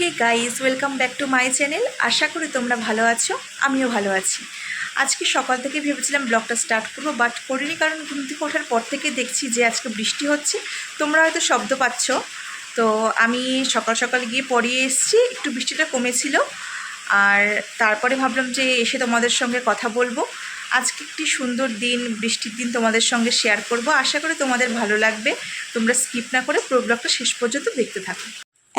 Hey guys, welcome back to my channel. আশা করি তোমরা ভালো আছো, আমিও ভালো আছি। আজকে সকাল থেকে ভেবেছিলাম ব্লগটা স্টার্ট করবো, বাট করিনি, কারণ ঘুম থেকে ওঠার পর থেকে দেখছি যে আজকে বৃষ্টি হচ্ছে। তোমরা হয়তো শব্দ পাচ্ছ। তো আমি সকাল সকাল গিয়ে পড়িয়ে এসেছি, একটু বৃষ্টিটা কমেছিল। আর তারপরে ভাবলাম যে এসে তোমাদের সঙ্গে কথা বলবো। আজকে একটি সুন্দর দিন, বৃষ্টির দিন তোমাদের সঙ্গে শেয়ার করব। আশা করি তোমাদের ভালো লাগবে। তোমরা স্কিপ না করে পুরো ব্লগটা শেষ পর্যন্ত দেখতে থাকো।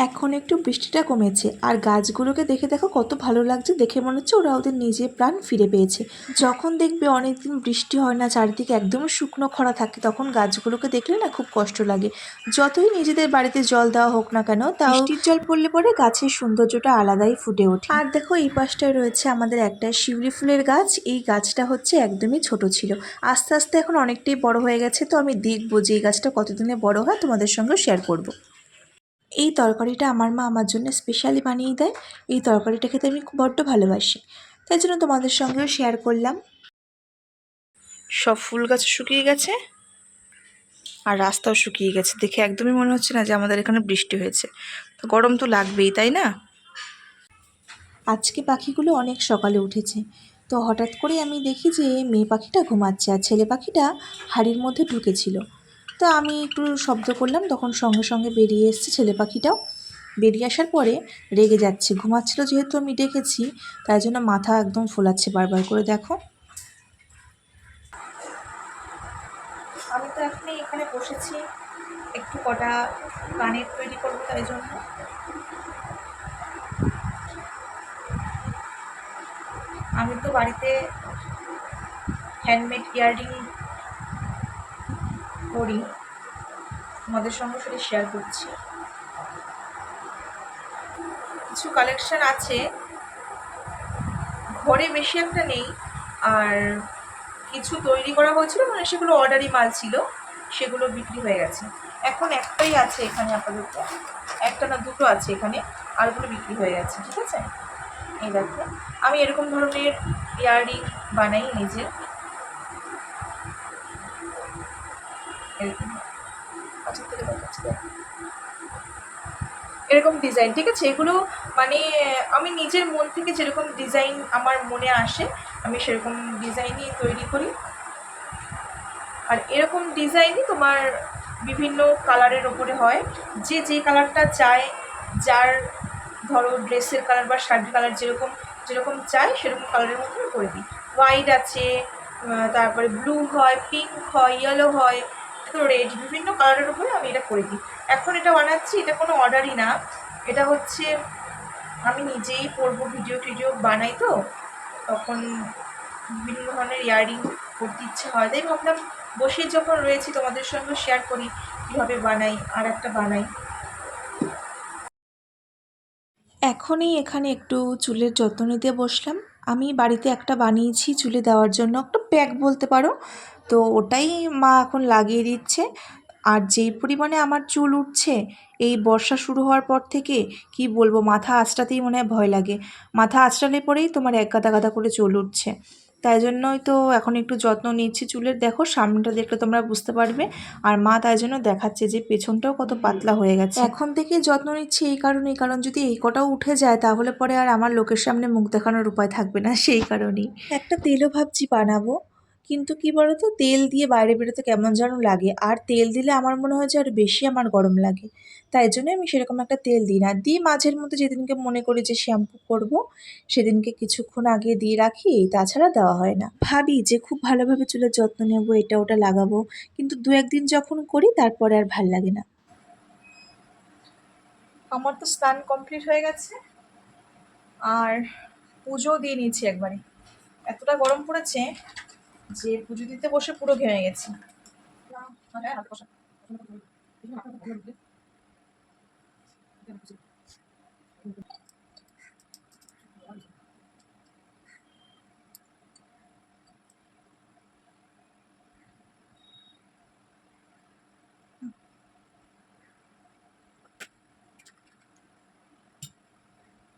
এখন একটু বৃষ্টিটা কমেছে, আর গাছগুলোকে দেখে দেখো কত ভালো লাগছে। দেখে মনে হচ্ছে ওরা ওদের নিজের প্রাণ ফিরে পেয়েছে। যখন দেখবে অনেকদিন বৃষ্টি হয় না, চারিদিকে একদম শুকনো খরা থাকে, তখন গাছগুলোকে দেখলে না খুব কষ্ট লাগে। যতই নিজেদের বাড়িতে জল দেওয়া হোক না কেন, তাও বৃষ্টির জল পড়লে পরে গাছের সৌন্দর্যটা আলাদাই ফুটে ওঠে। আর দেখো এই পাশটায় রয়েছে আমাদের একটা শিউলি ফুলের গাছ। এই গাছটা হচ্ছে একদমই ছোট ছিল, আস্তে আস্তে এখন অনেকটাই বড় হয়ে গেছে। তো আমি দেখবো যে এই গাছটা কতদিনে বড় হয়, তোমাদের সঙ্গে শেয়ার করব। এই তরকারিটা আমার মা আমার জন্য স্পেশালি বানিয়ে দেয়। এই তরকারিটা খেতে আমি খুব বড্ড ভালোবাসি, তাই জন্য তোমাদের সঙ্গেও শেয়ার করলাম। সব ফুল গাছ শুকিয়ে গেছে, আর রাস্তাও শুকিয়ে গেছে। দেখে একদমই মনে হচ্ছে না যে আমাদের এখানে বৃষ্টি হয়েছে। তো গরম তো লাগবেই, তাই না? আজকে পাখিগুলো অনেক সকালে উঠেছে। তো হঠাৎ করে আমি দেখি যে মেয়ে পাখিটা ঘুমাচ্ছে, আর ছেলে পাখিটা হাড়ির মধ্যে ঢুকেছিল। তো আমি একটু শব্দ করলাম, তখন সঙ্গে সঙ্গে বেরিয়ে এসেছে ছেলে পাখিটাও। বেরিয়ে আসার পরে রেগে যাচ্ছে, ঘুমাচ্ছিল যেহেতু আমি ডেকেছি, তাই জন্য মাথা একদম ফোলাচ্ছে বারবার করে। দেখো, আমি তো এখনই এখানে বসেছি, একটু কটা কানের তৈরি করবো, তাই জন্য। আমি তো বাড়িতে হ্যান্ডমেড ইয়াররিং করি, তোমাদের সঙ্গে সেটা শেয়ার করছি। কিছু কালেকশন আছে, ঘরে বেশি একটা নেই। আর কিছু তৈরি করা হয়েছিল, মানে সেগুলো অর্ডারি মাল ছিল, সেগুলো বিক্রি হয়ে গেছে। এখন একটাই আছে এখানে আপাতত, একটা না দুটো আছে এখানে, আরগুলো বিক্রি হয়ে গেছে। ঠিক আছে, এই দেখো আমি এরকম ধরনের ইয়াররিং বানাই নিজে, এরকম এরকম ডিজাইন। ঠিক আছে, এগুলো মানে আমি নিজের মন থেকে যেরকম ডিজাইন আমার মনে আসে, আমি সেরকম ডিজাইনই তৈরি করি। আর এরকম ডিজাইনই তোমার বিভিন্ন কালারের ওপরে হয়, যে যে কালারটা চায়, যার ধরো ড্রেসের কালার বা শার্টের কালার যেরকম যেরকম চাই সেরকম কালারের মধ্যে করে দিই। হোয়াইট আছে, তারপরে ব্লু হয়, পিঙ্ক হয়, ইয়েলো হয়, তো রেড, বিভিন্ন কালারের উপরে আমি এটা করে দিই। এখন এটা বানাচ্ছি, এটা কোনো অর্ডারই না, এটা হচ্ছে আমি নিজেই পরবো, ভিডিও টিডিও বানাই, তো তখন বিভিন্ন ধরনের ইয়াররিং করতে ইচ্ছে হয়, তাই ভাবলাম বসে যখন রয়েছি তোমাদের সঙ্গে শেয়ার করি কীভাবে বানাই, আর একটা বানাই। এখনই এখানে একটু চুলের যত্ন নিতে বসলাম। আমি বাড়িতে একটা বানিয়েছি চুলে দেওয়ার জন্য, একটা প্যাক বলতে পারো। তো ওটাই মা এখন লাগিয়ে দিচ্ছে। আর যেই পরিমাণে আমার চুল উঠছে এই বর্ষা শুরু হওয়ার পর থেকে, কি বলবো, মাথা আঁচড়াতেই মনে হয় ভয় লাগে। মাথা আঁচড়ালে পরেই তোমার এক গাদা গাদা করে চুল উঠছে। তাই জন্যই তো এখন একটু যত্ন নিচ্ছি চুলের। দেখো সামনেটা দেখলে তোমরা বুঝতে পারবে। আর মা তাই জন্য দেখাচ্ছে যে পেছনটাও কত পাতলা হয়ে গেছে। এখন থেকে যত্ন নিচ্ছি এই কারণ যদি এই কটাও উঠে যায় তাহলে পরে আর আমার লোকের সামনে মুখ দেখানোর উপায় থাকবে না, সেই কারণেই। একটা তেলও ভাবছি বানাবো, কিন্তু কি বলতো, তেল দিয়ে বাইরে বেরোতে কেমন যেন লাগে, আর তেল দিলে আমার মনে হয় যে আর বেশি আমার গরম লাগে। তাই জন্য আমি সেরকম একটা তেল দিই না, দিই মাঝের মধ্যে যেদিনকে মনে করি যে শ্যাম্পু করব সেদিনকে কিছুক্ষণ আগে দিয়ে রাখি, তাছাড়া দেওয়া হয় না। ভাবি যে খুব ভালোভাবে চুলের যত্ন নেবো, এটা ওটা লাগাবো, কিন্তু দু একদিন যখন করি তারপরে আর ভাল লাগে না। আমার তো স্নান কমপ্লিট হয়ে গেছে, আর পুজো দিয়ে নিয়েছি একবারে। এতটা গরম পড়েছে যে পুজো দিতে বসে পুরো ঘেমে গেছি।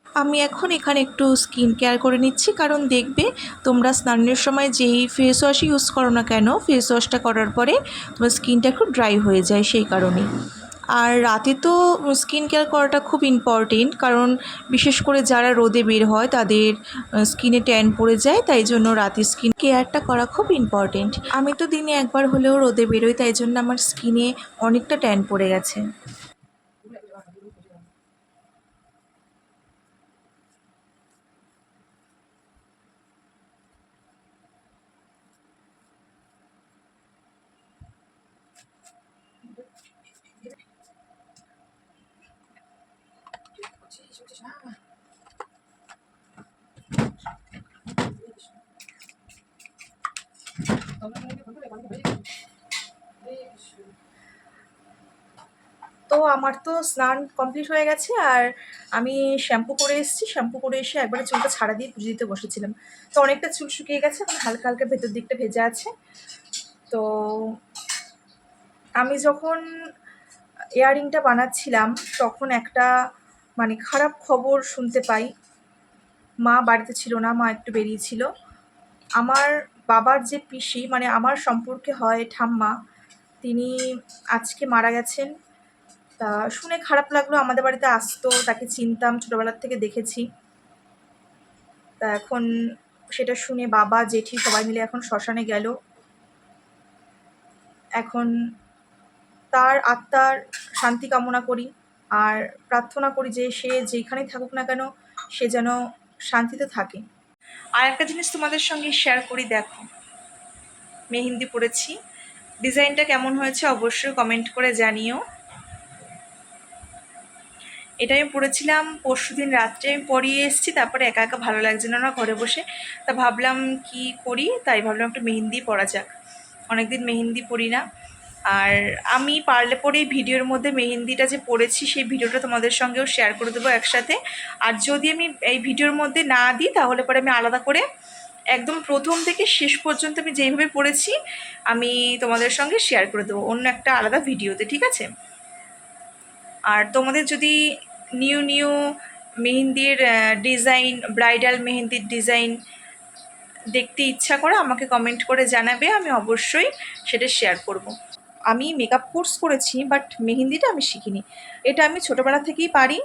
আমি এখন এখানে একটু স্কিন কেয়ার করে নিচ্ছি, কারণ দেখবে তোমরা স্নানের সময় যেই ফেস ওয়াশ ইউজ করো না কেন, ফেস ওয়াশটা করার পরে তোমার স্কিনটা একটু ড্রাই হয়ে যায়, সেই কারণেই। আর রাতে তো স্কিন কেয়ার করাটা খুব ইম্পর্টেন্ট, কারণ বিশেষ করে যারা রোদে বের হয় তাদের স্কিনে ট্যান পড়ে যায়, তাই জন্য রাতে স্কিন কেয়ারটা করা খুব ইম্পর্টেন্ট। আমি তো দিনে একবার হলেও রোদে বেরোই, তাই জন্য আমার স্কিনে অনেকটা ট্যান পড়ে গেছে। তো আমার তো স্নান কমপ্লিট হয়ে গেছে, আর আমি শ্যাম্পু করে এসেছি। শ্যাম্পু করে এসে একবারে চুলটা ছাড়া দিয়ে পুজো দিতে বসেছিলাম। তো অনেকটা চুল শুকিয়ে গেছে, এখন হালকা হালকা ভেতর দিকটা ভেজা আছে। তো আমি যখন ইয়াররিংটা বানাচ্ছিলাম তখন একটা মানে খারাপ খবর শুনতে পাই। মা বাড়িতে ছিল না, মা একটু বেরিয়েছিল। আমার বাবার যে পিসি, মানে আমার সম্পর্কে হয় ঠাম্মা, তিনি আজকে মারা গেছেন। তা শুনে খারাপ লাগলো। আমাদের বাড়িতে আসতো, তাকে চিনতাম, ছোটোবেলার থেকে দেখেছি। তা এখন সেটা শুনে বাবা জেঠি সবাই মিলে এখন শ্মশানে গেল। এখন তার আত্মার শান্তি কামনা করি, আর প্রার্থনা করি যে সে যেখানেই থাকুক না কেন সে যেন শান্তিতে থাকে। আর একটা জিনিস তোমাদের সঙ্গে শেয়ার করি, দেখো মেহেন্দি পরেছি, ডিজাইনটা কেমন হয়েছে অবশ্যই কমেন্ট করে জানিও। এটা আমি পরেছিলাম পরশুদিন রাত্রে, আমি পরিয়ে এসেছি। তারপরে একা একা ভালো লাগছিল না ঘরে বসে, তা ভাবলাম কি করি, তাই ভাবলাম একটু মেহেন্দি পরা যাক। অনেকদিন মেহেন্দি পরি না। আর আমি পারলে পরেই ভিডিওর মধ্যে মেহেন্দিটা যে পরেছি সেই ভিডিওটা তোমাদের সঙ্গেও শেয়ার করে দেবো একসাথে। আর যদি আমি এই ভিডিওর মধ্যে না দিই তাহলে পরে আমি আলাদা করে একদম প্রথম থেকে শেষ পর্যন্ত আমি যেইভাবে পড়েছি আমি তোমাদের সঙ্গে শেয়ার করে দেবো অন্য একটা আলাদা ভিডিওতে, ঠিক আছে? আর তোমাদের যদি নিউ নিউ মেহেন্দির ডিজাইন, ব্রাইডাল মেহেন্দির ডিজাইন দেখতে ইচ্ছা করে আমাকে কমেন্ট করে জানাবে, আমি অবশ্যই সেটা শেয়ার করব। আমি মেকআপ কোর্স করেছি, বাট মেহেন্দিটা আমি শিখিনি। এটা আমি ছোটোবেলা থেকেই পারি,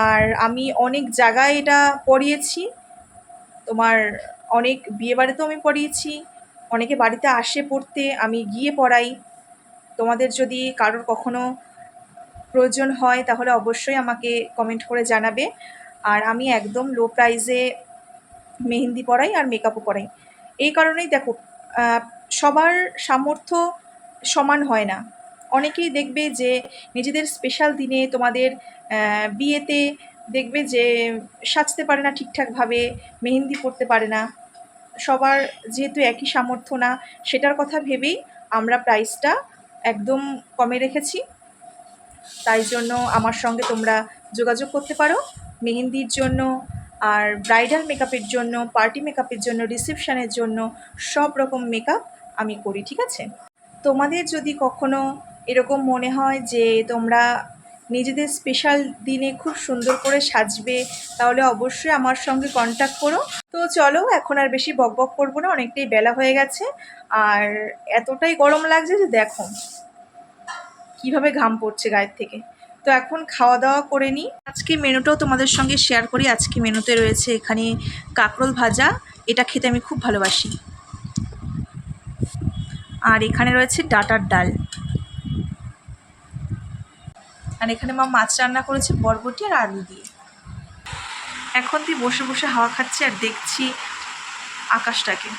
আর আমি অনেক জায়গায় এটা পরিয়েছি। তোমার অনেক বিয়েবাড়িতেও আমি পরিয়েছি, অনেকে বাড়িতে আসে পড়তে, আমি গিয়ে পড়াই। তোমাদের যদি কারোর কখনো প্রয়োজন হয় তাহলে অবশ্যই আমাকে কমেন্ট করে জানাবে। আর আমি একদম লো প্রাইসে মেহেন্দি পরাই আর মেকআপও করাই। এই কারণেই দেখো, সবার সামর্থ্য সমান হয় না। অনেকেই দেখবে যে নিজেদের স্পেশাল দিনে, তোমাদের বিয়েতে দেখবে যে সাজতে পারে না ঠিকঠাকভাবে, মেহেন্দি পরতে পারে না। সবার যেহেতু একই সামর্থ্য না, সেটার কথা ভেবেই আমরা প্রাইসটা একদম কমে রেখেছি। তাই জন্য আমার সঙ্গে তোমরা যোগাযোগ করতে পারো মেহেন্দির জন্য, আর ব্রাইডাল মেকআপের জন্য, পার্টি মেকআপের জন্য, রিসেপশানের জন্য সব রকম মেকআপ আমি করি, ঠিক আছে? তোমাদের যদি কখনো এরকম মনে হয় যে তোমরা নিজেদের স্পেশাল দিনে খুব সুন্দর করে সাজবে, তাহলে অবশ্যই আমার সঙ্গে কন্ট্যাক্ট করো। তো চলো, এখন আর বেশি বকবক করবো না, অনেকটাই বেলা হয়ে গেছে। আর এতটাই গরম লাগছে যে দেখো কিভাবে ঘাম পড়ছে গায়ের থেকে। তো এখন খাওয়া দাওয়া করে নিই। আজকে মেনুটাও তোমাদের সঙ্গে শেয়ার করি। আজকে মেনুতে রয়েছে এখানে কাঁকরোল ভাজা, এটা খেতে আমি খুব ভালোবাসি। আর এখানে রয়েছে ডাঁটার ডাল, আর এখানে মা মাছ রান্না করেছে বরবটি আর আলু দিয়ে। এখন তুই বসে বসে হাওয়া খাচ্ছি আর দেখছি আকাশটাকে।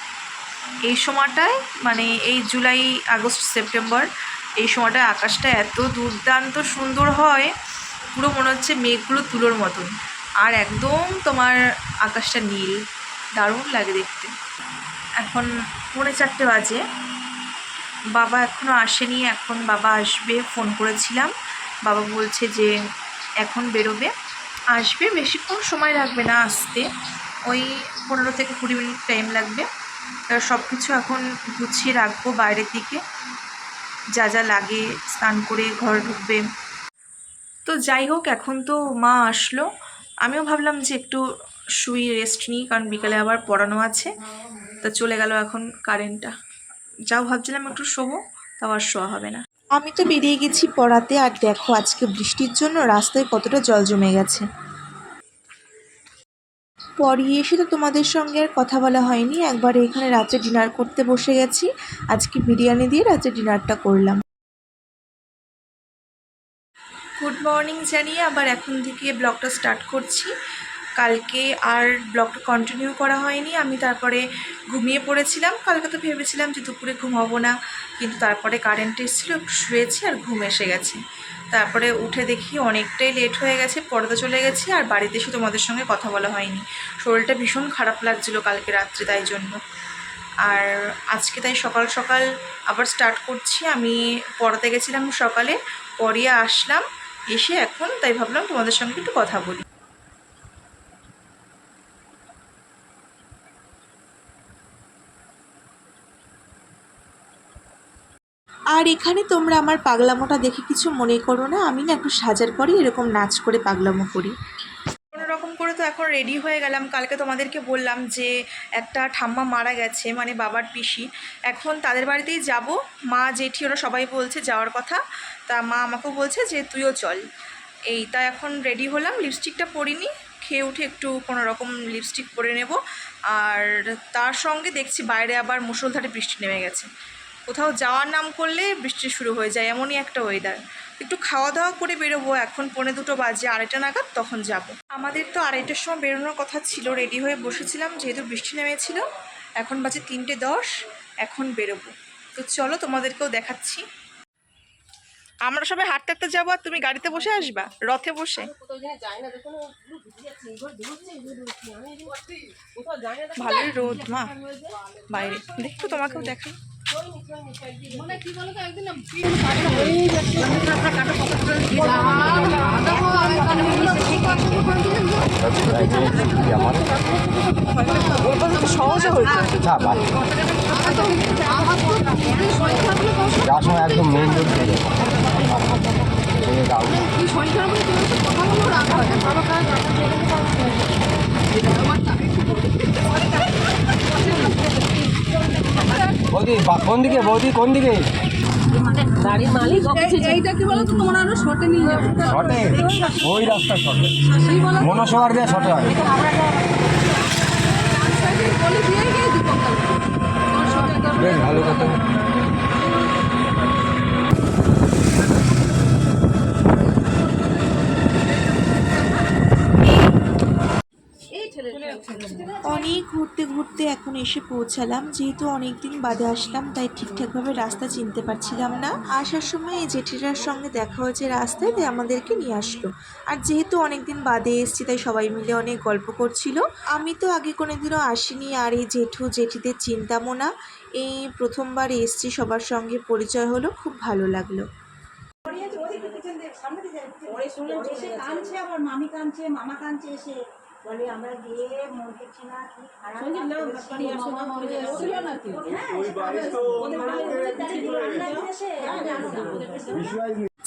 এই সময়টায় মানে এই জুলাই, আগস্ট, সেপ্টেম্বর, এই সময়টায় আকাশটা এত দুর্দান্ত সুন্দর হয়, পুরো মনে হচ্ছে মেঘগুলো তুলোর মতন। আর একদম তোমার আকাশটা নীল, দারুণ লাগে দেখতে। এখন 4:45 বাজে, বাবা এখনও আসেনি। এখন বাবা আসবে, ফোন করেছিলাম, বাবা বলছে যে এখন বেরোবে, আসবে, বেশিক্ষণ সময় লাগবে না আসতে, ওই 15 থেকে 20 মিনিট টাইম লাগবে। সব কিছু এখন গুছিয়ে রাখবো বাইরের দিকে, যা যা লাগে, স্নান করে ঘর ঢুকবে। তো যাই হোক, এখন তো মা আসলো, আমিও ভাবলাম যে একটু শুই, রেস্ট নিই, কারণ বিকালে আবার পড়ানো আছে। তা চলে গেল এখন কারেন্টটা। যাও ভাবছিলাম একটু শোবো, তাও আর শোয়া হবে না। আমি তো বেরিয়ে গেছি পড়াতে, আর দেখো আজকে বৃষ্টির জন্য রাস্তায় কতটা জল জমে গেছে। পড়িয়ে এসে তো তোমাদের সঙ্গে আর কথা বলা হয়নি, একবারে এখানে রাত্রে ডিনার করতে বসে গেছি। আজকে বিরিয়ানি দিয়ে রাত্রে ডিনারটা করলাম। গুড মর্নিং জানিয়ে আবার এখন থেকে ব্লগটা স্টার্ট করছি। কালকে আর ব্লগটা কন্টিনিউ করা হয়নি, আমি তারপরে ঘুমিয়ে পড়েছিলাম। কালকে তো ভেবেছিলাম যে দুপুরে ঘুমাবো না, কিন্তু তারপরে কারেন্ট এসেছিলো, একটু শুয়েছি আর ঘুম এসে গেছে। তারপরে উঠে দেখি অনেকটাই লেট হয়ে গেছে, পড়তে চলে গেছি, আর বাড়িতে এসে তোমাদের সঙ্গে কথা বলা হয়নি। শরীরটা ভীষণ খারাপ লাগছিলো কালকে রাত্রে, তাই জন্য। আর আজকে তাই সকাল সকাল আবার স্টার্ট করছি। আমি পড়াতে গেছিলাম সকালে, পড়িয়ে আসলাম, এসে এখন তাই ভাবলাম তোমাদের সঙ্গে একটু কথা বলি। আর এখানে তোমরা আমার পাগলামোটা দেখে কিছু মনে করো না, আমি না একটু সাজার পরে এরকম নাচ করে পাগলামো করি। কোনো রকম করে তো এখন রেডি হয়ে গেলাম। কালকে তোমাদেরকে বললাম যে একটা ঠাম্মা মারা গেছে, মানে বাবার পিসি। এখন তাদের বাড়িতেই যাব, মা জেঠি ওরা সবাই বলছে যাওয়ার কথা। তা মা আমাকেও বলছে যে তুইও চল। এই তা এখন রেডি হলাম, লিপস্টিকটা পরিনি, খেয়ে উঠে একটু কোনো রকম লিপস্টিক পরে নেব। আর তার সঙ্গে দেখছি বাইরে আবার মুষলধারে বৃষ্টি নেমে গেছে। কোথাও যাওয়ার নাম করলে বৃষ্টি শুরু হয়ে যায়, এমনই একটা ওয়েদার। একটু খাওয়া দাওয়া করে বেরোবো, এখন 2:45 বাজে, 2:30 নাগাদ তখন যাব। আমাদের তো 2:30টার সময় বেরোনোর কথা ছিল, রেডি হয়ে বসেছিলাম, যেহেতু বৃষ্টি নেমেছিল। এখন বাজে 3:10, এখন বেরোবো। তো চলো তোমাদেরকেও দেখাচ্ছি। আমরা সবাই হাঁটতে হাঁটতে যাবো, আর তুমি গাড়িতে বসে আসবা, রথে বসে। ভালোই রোদ মা বাইরে, দেখো তোমাকেও দেখাই। সহজে হয়েছে একদম মেন রোড বৌদি কোন দিকে, বৌদি কোন দিকে? গাড়ির মালিক এইটা কি বলো তো, তোমরা আরো শর্টে নিয়ে যাবে। শর্টে ওই রাস্তা শর্টে মনসভার দিয়ে শর্টে হয়। বেশ ভালো কথা। অনেক ঘুরতে ঘুরতে এখন এসে পৌঁছালাম। যেহেতু অনেক দিন বাদে আসলাম, তাই ঠিকঠাকভাবে রাস্তা চিনতে পারছিলাম না। আসার সময় এই জেঠিটার সঙ্গে দেখা হয়েছে রাস্তায়, তাই আমাদেরকে নিয়ে আসলো। আর যেহেতু অনেক দিন বাদে এসেছি, তাই সবাই মিলে অনেক গল্প করছিল। আমি তো আগে কোনোদিনও আসিনি, আর এই জেঠু জেঠিদের চিনতামও না। এই প্রথমবার এসেছি, সবার সঙ্গে পরিচয় হলো, খুব ভালো লাগলো। আবার মামি কাঁদছে, মামা কাঁদছে, এসে বলে আমরা গিয়ে মন দেখছি না, কি খারাপ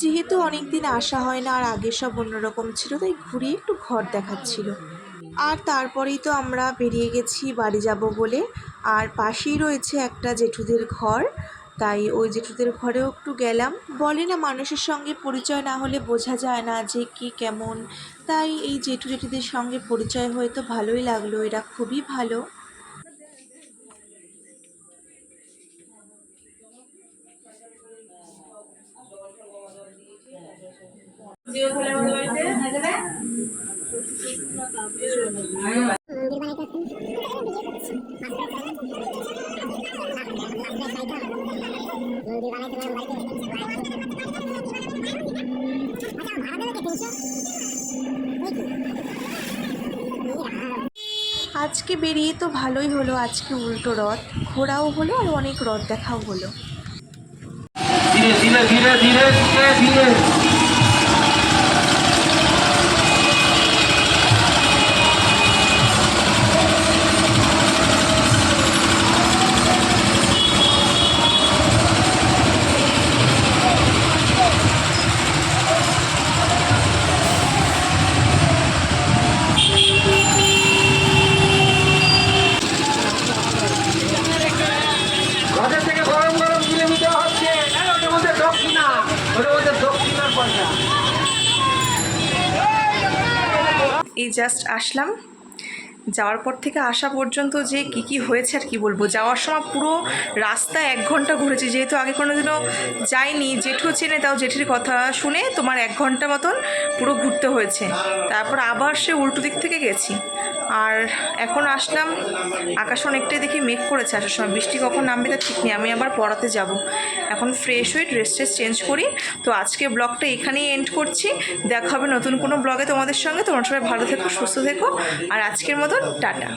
যেহেতু অনেকদিন আসা হয় না, আর আগে সব অন্যরকম ছিল, তাই ঘুরিয়ে একটু ঘর দেখাচ্ছিল। আর তারপরেই তো আমরা বেরিয়ে গেছি বাড়ি যাব বলে। আর পাশেই রয়েছে একটা জেঠুদের ঘর, তাই ওই জেঠুদের ঘরেও একটু গেলাম। বলে না, মানুষের সঙ্গে পরিচয় না হলে বোঝা যায় না যে কে কেমন। তাই এই জেঠু জেঠিদের সঙ্গে পরিচয় হয়ে তো ভালোই লাগলো, এরা খুবই ভালো। আজকে বেরিয়ে তো ভালোই হলো, আজকে উল্টো রথ, ঘোরাও হলো আর অনেক রথ দেখাও হলো। ধীরে ধীরে ধীরে ধীরে ধীরে ধীরে থেকে গরম গরম জিলেবি দেওয়া হচ্ছে, ওটার মধ্যে দক্ষিণা। এই জাস্ট আসলাম, যাওয়ার পর থেকে আসা পর্যন্ত যে কি হয়েছে আর কি বলবো। যাওয়ার সময় পুরো রাস্তা 1 ঘন্টা ঘুরেছি, যেহেতু আগে কোনোদিনও যাইনি। জেঠু চেনে, তাও জেঠির কথা শুনে তোমার 1 ঘন্টা মতন পুরো ঘুরতে হয়েছে। তারপর আবার সে উল্টো দিক থেকে গেছি। আর এখন আসলাম, আকাশ অনেকটাই দেখি মেঘ করেছে আসার সময়, বৃষ্টি কখন নামবে তা ঠিক নেই। আমি আবার পড়াতে যাব, এখন ফ্রেশ হয়ে ড্রেস চেঞ্জ করি। তো আজকে ব্লগটা এখানেই এন্ড করছি, দেখা হবে নতুন কোনো ব্লগে তোমাদের সঙ্গে। তোমরা সবাই ভালো থেকো, সুস্থ থেকো, আর আজকের মতন টাটা।